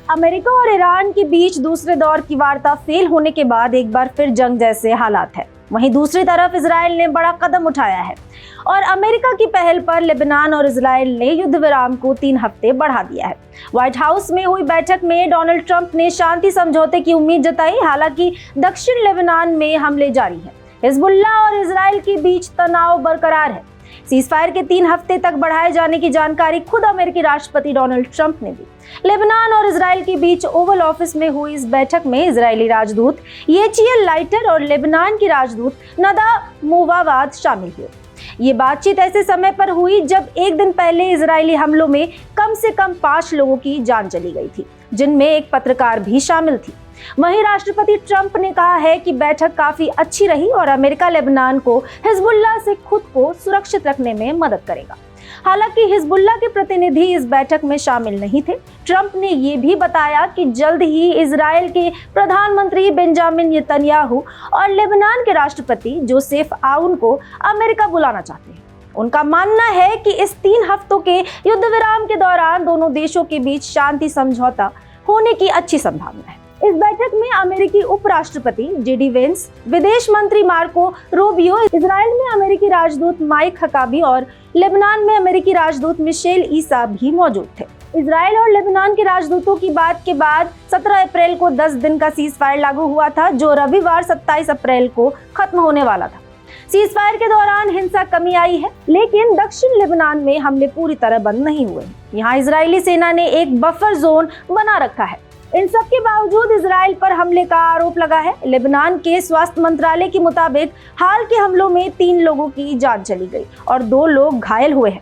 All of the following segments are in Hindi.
अमेरिका और ईरान के बीच दूसरे दौर की वार्ता फेल होने के बाद एक बार फिर जंग जैसे हालात है। वहीं दूसरी तरफ इजराइल ने बड़ा कदम उठाया है और अमेरिका की पहल पर लेबनान और इजराइल ने युद्ध विराम को 3 हफ्ते बढ़ा दिया है। व्हाइट हाउस में हुई बैठक में डोनाल्ड ट्रंप ने शांति समझौते की उम्मीद जताई। हालांकि दक्षिण लेबनान में हमले जारी हैं। हिजबुल्लाह और इजराइल के बीच तनाव बरकरार है। सीजफायर के 3 हफ्ते तक बढ़ाए जाने की जानकारी खुद अमेरिकी राष्ट्रपति डोनाल्ड ट्रंप ने दी। लेबनान और इजराइल के बीच ओवल ऑफिस में हुई इस बैठक में इजरायली राजदूत येचिएल लाइटर और लेबनान की राजदूत नदा मोवावाद शामिल हुए। ये बातचीत ऐसे समय पर हुई जब एक दिन पहले इजरायली हमलों में कम से कम 5 लोगों की जान चली गई थी, जिनमें एक पत्रकार भी शामिल थी। वहीं राष्ट्रपति ट्रंप ने कहा है कि बैठक काफी अच्छी रही और अमेरिका लेबनान को हिजबुल्लाह से खुद को सुरक्षित रखने में मदद करेगा। हालांकि हिजबुल्लाह के प्रतिनिधि इस बैठक में शामिल नहीं थे। ट्रंप ने ये भी बताया कि जल्द ही इजराइल के प्रधानमंत्री बेंजामिन नेतन्याहू और लेबनान के राष्ट्रपति जोसेफ आउन को अमेरिका बुलाना चाहते हैं। उनका मानना है कि इस 3 हफ्तों के युद्ध विराम के दौरान दोनों देशों के बीच शांति समझौता होने की अच्छी संभावना है। इस बैठक में अमेरिकी उपराष्ट्रपति जेडी वेंस, विदेश मंत्री मार्को रूबियो, इजराइल में अमेरिकी राजदूत माइक हकाबी और लेबनान में अमेरिकी राजदूत मिशेल ईसा भी मौजूद थे। इजराइल और लेबनान के राजदूतों की बात के बाद 17 अप्रैल को 10 दिन का सीजफायर लागू हुआ था, जो रविवार 27 अप्रैल को खत्म होने वाला था। सीजफायर के दौरान हिंसा कमी आई है, लेकिन दक्षिण लेबनान में हमले पूरी तरह बंद नहीं हुए। यहाँ इजरायली सेना ने एक बफर जोन बना रखा है। इन सब के बावजूद इजराइल पर हमले का आरोप लगा है। लेबनान के स्वास्थ्य मंत्रालय के मुताबिक हाल के हमलों में 3 लोगों की जान चली गई और 2 लोग घायल हुए हैं,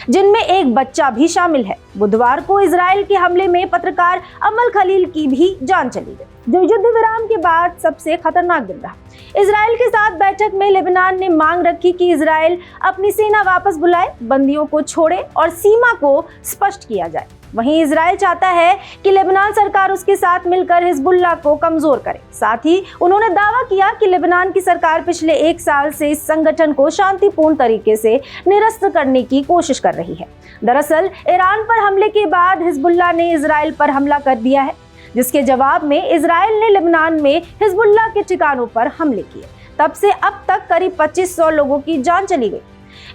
जिनमें एक बच्चा भी शामिल है। बुधवार को इजराइल के हमले में पत्रकार अमल खलील की भी जान चली गई, जो युद्ध विराम के बाद सबसे खतरनाक दिन रहा। इजराइल के साथ बैठक में लेबनान ने मांग रखी कि इजराइल अपनी सेना वापस बुलाए, बंदियों को छोड़े और सीमा को स्पष्ट किया जाए। वहीं इजराइल चाहता है कि लेबनान सरकार उसके साथ मिलकर हिजबुल्लाह को कमजोर करे। साथ ही उन्होंने दावा किया कि लेबनान की सरकार पिछले 1 साल से इस संगठन को शांतिपूर्ण तरीके से निरस्त करने की कोशिश कर रही है। दरअसल ईरान पर हमले के बाद हिजबुल्लाह ने इजराइल पर हमला कर दिया है, जिसके जवाब में इजराइल ने लेबनान में हिजबुल्लाह के ठिकानों पर हमले किए। तब से अब तक करीब 2500 लोगों की जान चली गई।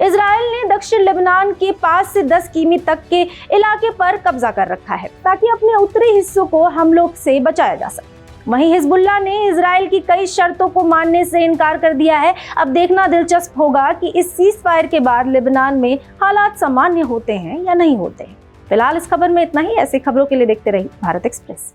इजराइल ने दक्षिण लेबनान के 5 से 10 किमी तक के इलाके पर कब्जा कर रखा है, ताकि अपने उत्तरी हिस्सों को हमलों से बचाया जा सके। वहीं हिजबुल्लाह ने इजराइल की कई शर्तों को मानने से इनकार कर दिया है। अब देखना दिलचस्प होगा कि इस सीजफायर के बाद लेबनान में हालात सामान्य होते हैं या नहीं होते हैं। फिलहाल इस खबर में इतना ही। ऐसी खबरों के लिए देखते रहिए भारत एक्सप्रेस।